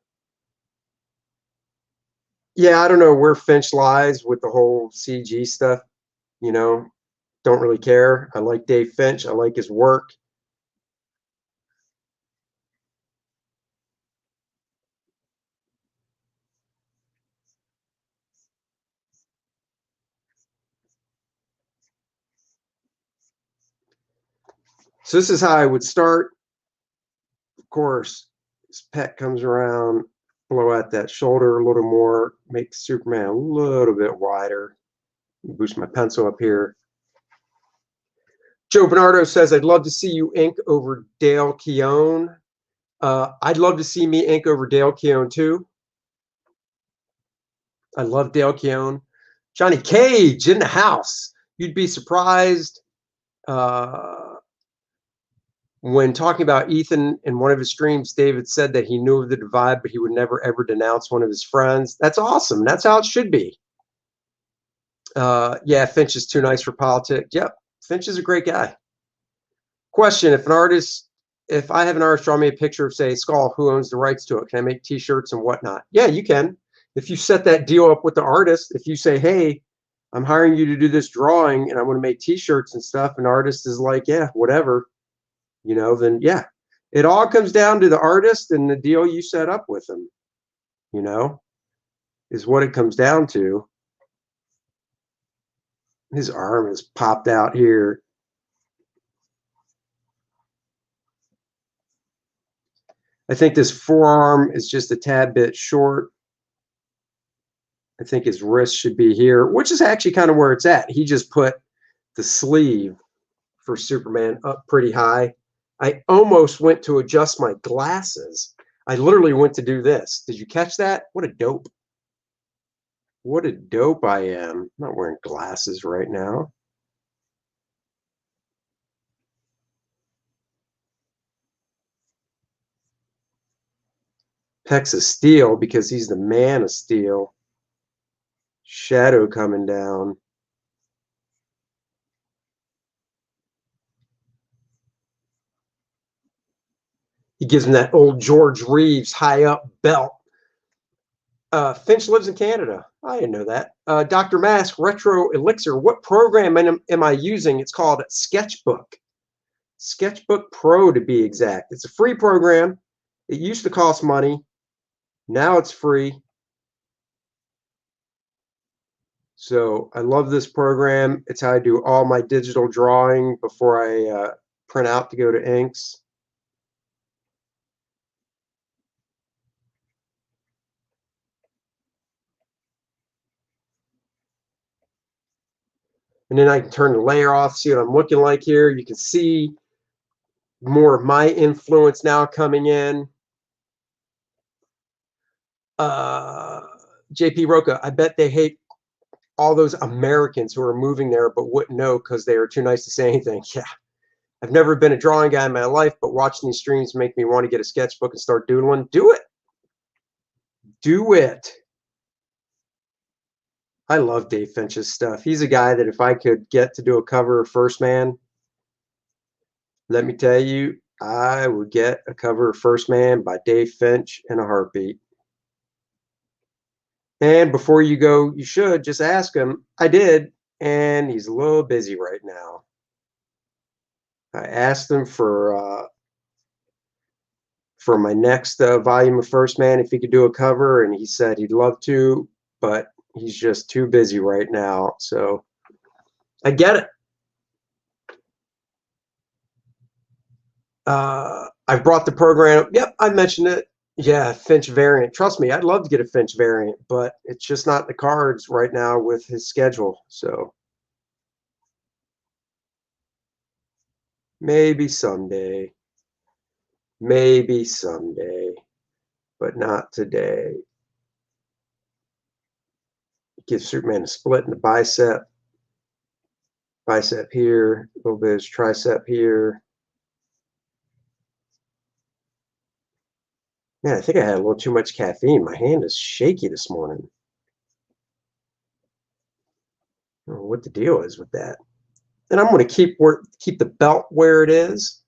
I don't know where Finch lies with the whole CG stuff. You know, don't really care. I like Dave Finch. I like his work. So this is how I would start. Of course, this pet comes around, blow out that shoulder a little more, make Superman a little bit wider. Boost my pencil up here. Joe Bernardo says, I'd love to see you ink over Dale Keown. I'd love to see me ink over Dale Keown too. I love Dale Keown. Johnny Cage in the house. You'd be surprised. When talking about Ethan in one of his streams, David said that he knew of the divide, but he would never ever denounce one of his friends. That's awesome. That's how it should be. Yeah, Finch is too nice for politics. Yep, Finch is a great guy. Question: if I have an artist draw me a picture of, say, Skull, who owns the rights to it? Can I make T-shirts and whatnot? Yeah, you can. If you set that deal up with the artist, if you say, hey, I'm hiring you to do this drawing and I want to make T-shirts and stuff, and the artist is like, yeah, whatever, you know, then yeah. It all comes down to the artist and the deal you set up with them, you know, is what it comes down to. His arm is popped out here. I think this forearm is just a tad bit short. I think his wrist should be here, which is actually kind of where it's at. He just put the sleeve for Superman up pretty high. I almost went to adjust my glasses. I literally went to do this. Did you catch that? What a dope. What a dope I am. I'm not wearing glasses right now. Peck's of Steel because he's the Man of Steel. Shadow coming down. He gives him that old George Reeves high up belt. Finch lives in Canada. I didn't know that. Dr. Mask, Retro Elixir. What program am I using? It's called Sketchbook. Sketchbook Pro to be exact. It's a free program. It used to cost money. Now it's free. So I love this program. It's how I do all my digital drawing before I print out to go to inks. And then I can turn the layer off, see what I'm looking like here. You can see more of my influence now coming in. JP Roca, I bet they hate all those Americans who are moving there but wouldn't know because they are too nice to say anything. Yeah. I've never been a drawing guy in my life, but watching these streams make me want to get a sketchbook and start doodling. Do it. Do it. I love Dave Finch's stuff. He's a guy that if I could get to do a cover of First Man, let me tell you, I would get a cover of First Man by Dave Finch in a heartbeat. And before you go, you should just ask him. I did, and he's a little busy right now. I asked him for my next volume of First Man if he could do a cover, and he said he'd love to, but he's just too busy right now. So I get it. I've brought the program. Yep, I mentioned it. Yeah, Finch variant. Trust me, I'd love to get a Finch variant, but it's just not in the cards right now with his schedule. So maybe someday. Maybe someday, but not today. Give Superman a split in the bicep. Bicep here, a little bit of tricep here. Man, I think I had a little too much caffeine. My hand is shaky this morning. I don't know what the deal is with that. And I'm going to keep the belt where it is.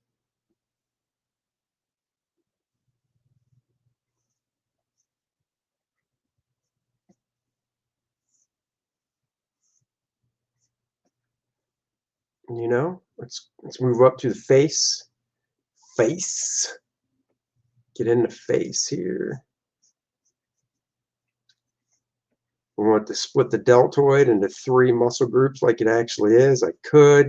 You know, let's move up to the face. Face. Get in the face here. We want to split the deltoid into 3 muscle groups like it actually is. I could.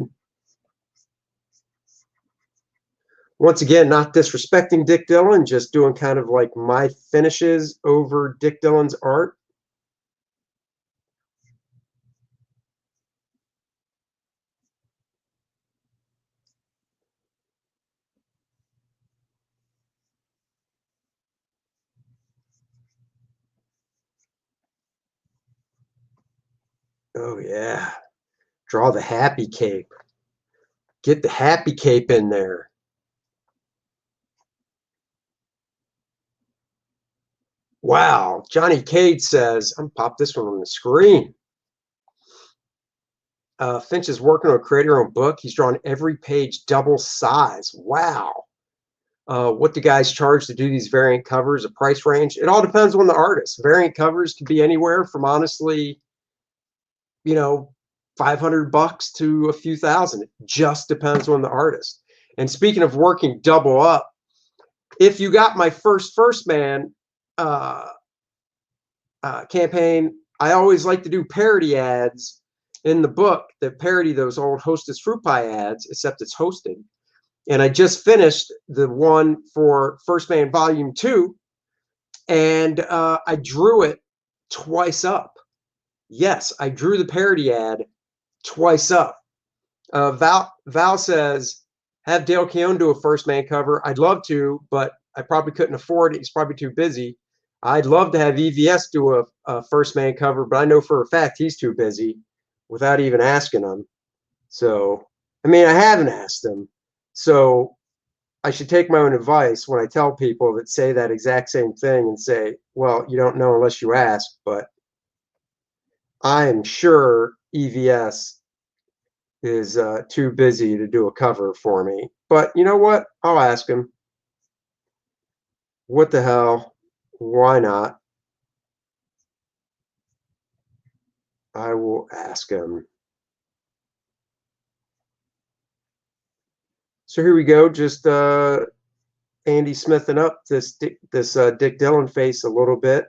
Once again, not disrespecting Dick Dillon, just doing kind of like my finishes over Dick Dillon's art. Oh, yeah. Draw the happy cape. Get the happy cape in there. Wow. Johnny Cade says, I'm pop this one on the screen. Finch is working on a create your own book. He's drawn every page double size. Wow. What do guys charge to do these variant covers? A price range? It all depends on the artist. Variant covers can be anywhere from honestly, you know, $500 to a few thousand. It just depends on the artist. And speaking of working double up, if you got my first Man campaign, I always like to do parody ads in the book that parody those old Hostess Fruit Pie ads, except it's hosted. And I just finished the one for First Man Volume 2, and I drew it twice up. Yes, I drew the parody ad twice up. Val says, have Dale Keown do a First Man cover. I'd love to, but I probably couldn't afford it. He's probably too busy. I'd love to have EVS do a First Man cover, but I know for a fact he's too busy without even asking him. So, I mean, I haven't asked him. So I should take my own advice when I tell people that say that exact same thing and say, well, you don't know unless you ask, but I am sure EVS is too busy to do a cover for me. But you know what? I'll ask him. What the hell? Why not? I will ask him. So here we go. Just Andy Smithing up this Dick Dillon face a little bit.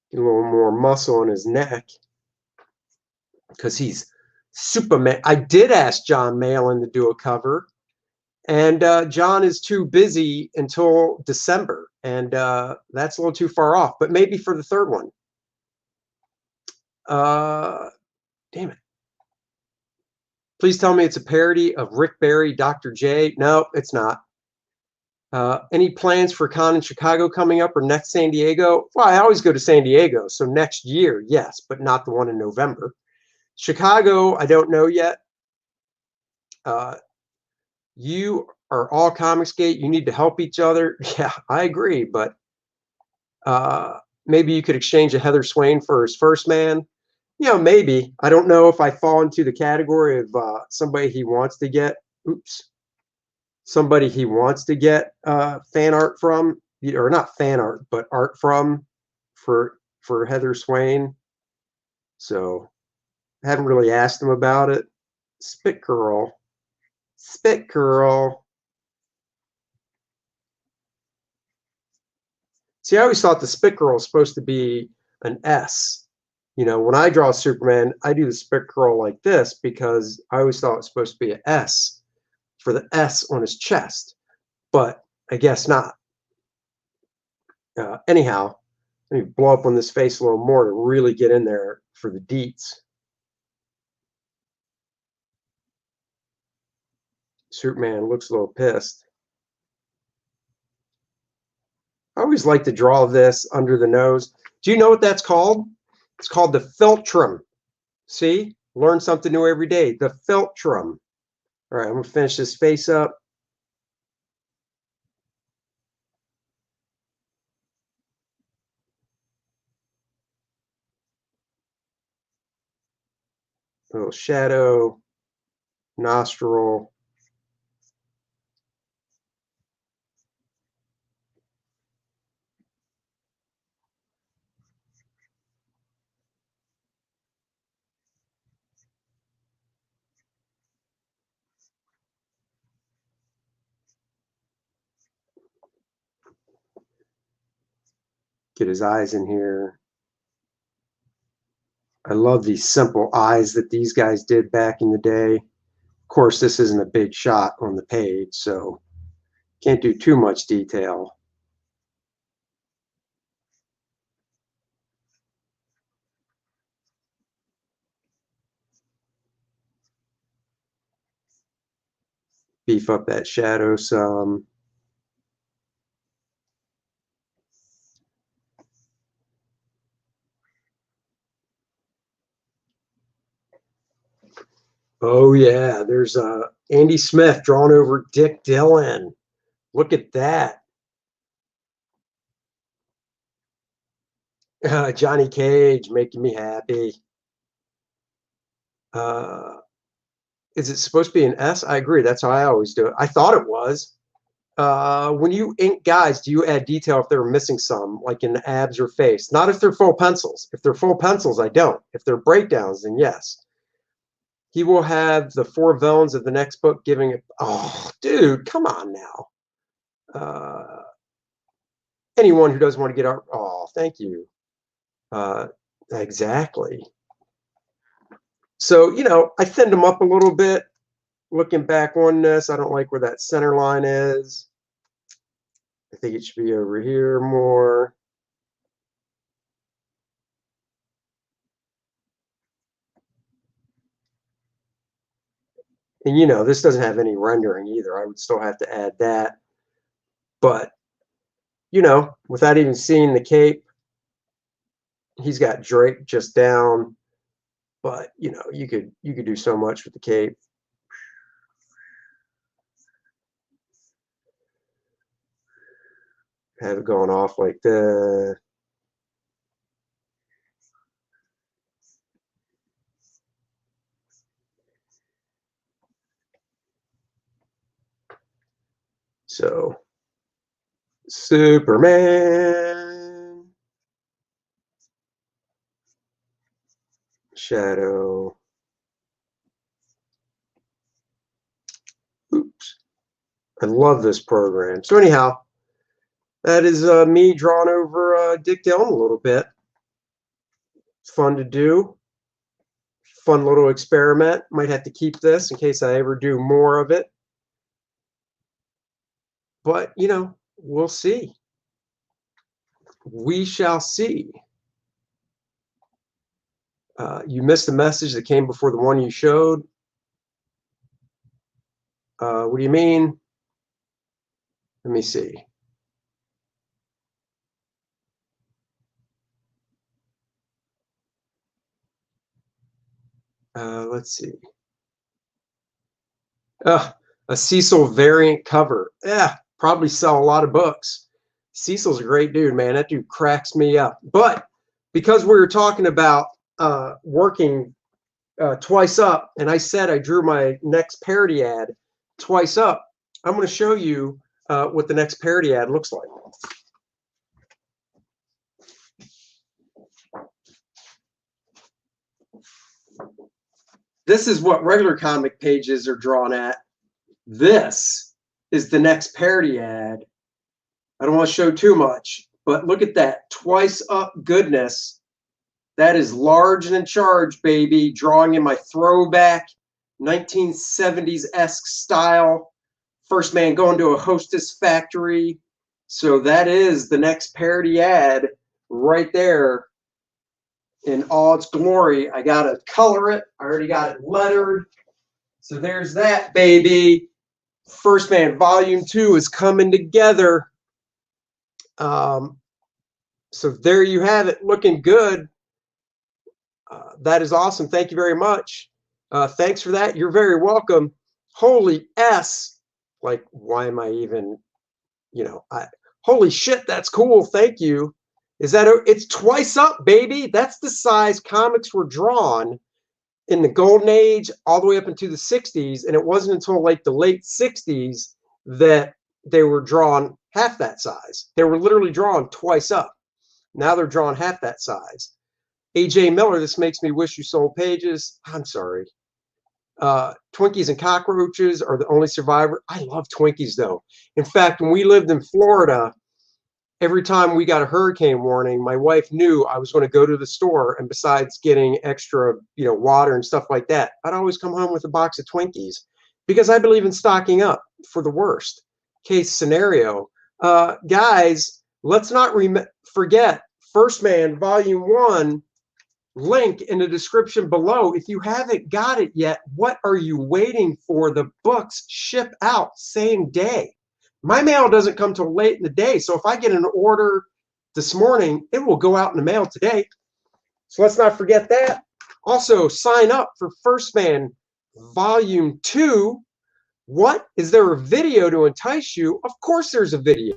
Get a little more muscle in his neck because he's Superman. I did ask John Malin to do a cover, and John is too busy until December, and that's a little too far off. But maybe for the third one. Damn it. Please tell me it's a parody of Rick Barry, Dr. J. No, it's not. Any plans for con in Chicago coming up or next San Diego? Well, I always go to San Diego, so next year, yes, but not the one in November. Chicago, I don't know yet. You are all Comicsgate. You need to help each other. Yeah, I agree, but maybe you could exchange a Heather Swain for his First Man. You know, maybe. I don't know if I fall into the category of somebody he wants to get. Oops. Somebody he wants to get fan art from, or not fan art, but art from for Heather Swain. So I haven't really asked him about it. Spit Girl. Spit Girl. See, I always thought the Spit Girl was supposed to be an S. You know, when I draw Superman, I do the Spit Girl like this because I always thought it was supposed to be an S for the S on his chest, but I guess not. Anyhow, let me blow up on this face a little more to really get in there for the deets. Superman looks a little pissed. I always like to draw this under the nose. Do you know what that's called? It's called the philtrum. See? Learn something new every day. The philtrum. All right, I'm going to finish this face up. A little shadow, nostril. Get his eyes in here. I love these simple eyes that these guys did back in the day. Of course, this isn't a big shot on the page, so can't do too much detail. Beef up that shadow some. Oh yeah, there's Andy Smith drawn over Dick Dillon. Look at that. Johnny Cage making me happy. Is it supposed to be an S? I agree. That's how I always do it. I thought it was. When you ink guys, do you add detail if they're missing some, like in the abs or face? Not if they're full pencils. If they're full pencils, I don't. If they're breakdowns, then yes. He will have the 4 villains of the next book giving it. Oh, dude, come on now. Anyone who doesn't want to get art. Oh, thank you. Exactly. So, you know, I thinned them up a little bit. Looking back on this, I don't like where that center line is. I think it should be over here more. And, you know, this doesn't have any rendering either. I would still have to add that. But, you know, without even seeing the cape, he's got Drake just down. But, you know, you could do so much with the cape. Have it going off like this. So, Superman. Shadow. Oops. I love this program. So anyhow, that is me drawing over Dick Dillon a little bit. It's fun to do. Fun little experiment. Might have to keep this in case I ever do more of it. But, you know, we'll see. We shall see. You missed the message that came before the one you showed. What do you mean? Let me see. Let's see. A Cecil variant cover. Yeah, probably sell a lot of books. Cecil's a great dude, man. That dude cracks me up. But because we were talking about working twice up, and I said I drew my next parody ad twice up, I'm going to show you what the next parody ad looks like. This is what regular comic pages are drawn at. This is the next parody ad. I don't want to show too much, but look at that twice up goodness. That is large and in charge, baby. Drawing in my throwback 1970s-esque style. First man going to a Hostess factory. So that is the next parody ad right there in all its glory. I got to color it. I already got it lettered. So there's that, baby. First Man Volume 2 is coming together. So there you have it, looking good. That is awesome. Thank you very much. Thanks for that. You're very welcome. Holy S. Like, why am I even, holy shit, that's cool. Thank you. It's twice up, baby. That's the size comics were drawn in the golden age all the way up into the 60s. And it wasn't until like the late 60s that they were drawn half that size. They were literally drawn twice up. Now they're drawn half that size. AJ Miller, this makes me wish you sold pages. I'm sorry. Twinkies and cockroaches are the only survivor. I love Twinkies, though. In fact, when we lived in Florida, every time we got a hurricane warning, my wife knew I was going to go to the store, and besides getting extra, water and stuff like that, I'd always come home with a box of Twinkies because I believe in stocking up for the worst case scenario. Guys, let's not forget First Man Volume 1. Link in the description below. If you haven't got it yet, what are you waiting for? The books ship out same day. My mail doesn't come till late in the day, so if I get an order this morning, it will go out in the mail today. So let's not forget that. Also, sign up for First Man Volume 2. What? Is there a video to entice you? Of course there's a video.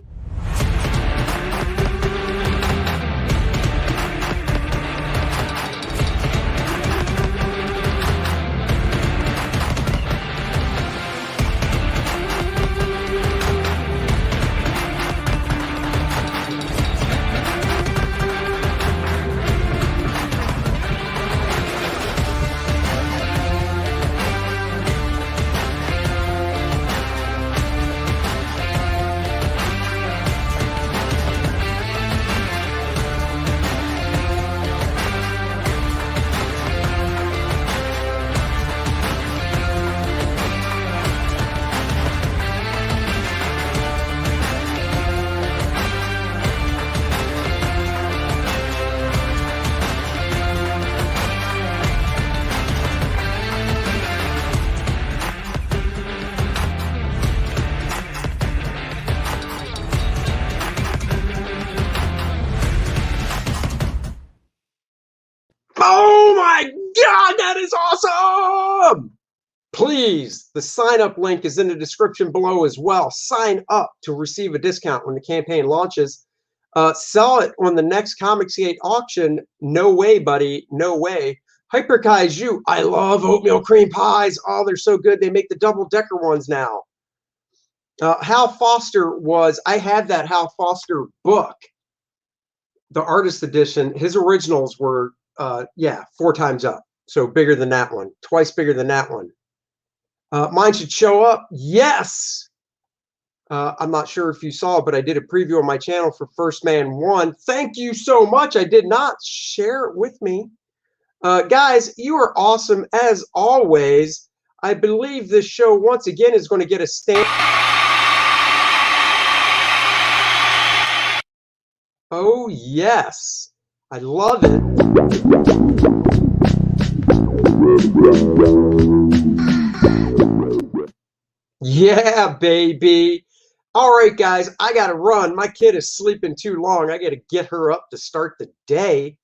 Oh my God, that is awesome! Please, the sign up link is in the description below as well. Sign up to receive a discount when the campaign launches. Sell it on the next Comicsgate auction. No way, buddy. No way. Hyper Kaiju. I love oatmeal cream pies. Oh, they're so good. They make the double-decker ones now. Hal Foster I had that Hal Foster book, the artist edition. His originals were 4 times up. So bigger than that one. Twice bigger than that one. Mine should show up. Yes. I'm not sure if you saw, but I did a preview on my channel for First Man 1. Thank you so much. I did not. Share it with me. Guys, you are awesome as always. I believe this show once again is going to get a stand. Oh, yes. I love it. Yeah, baby. All right, guys, I got to run. My kid is sleeping too long. I got to get her up to start the day.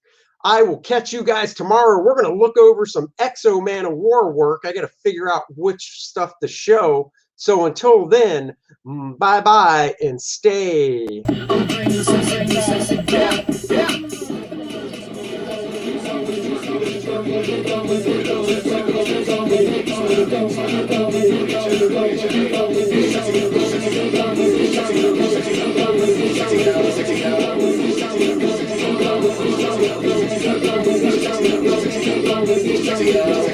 I will catch you guys tomorrow. We're going to look over some Exo Man of War work. I got to figure out which stuff to show. So until then, bye-bye and stay. Check it out.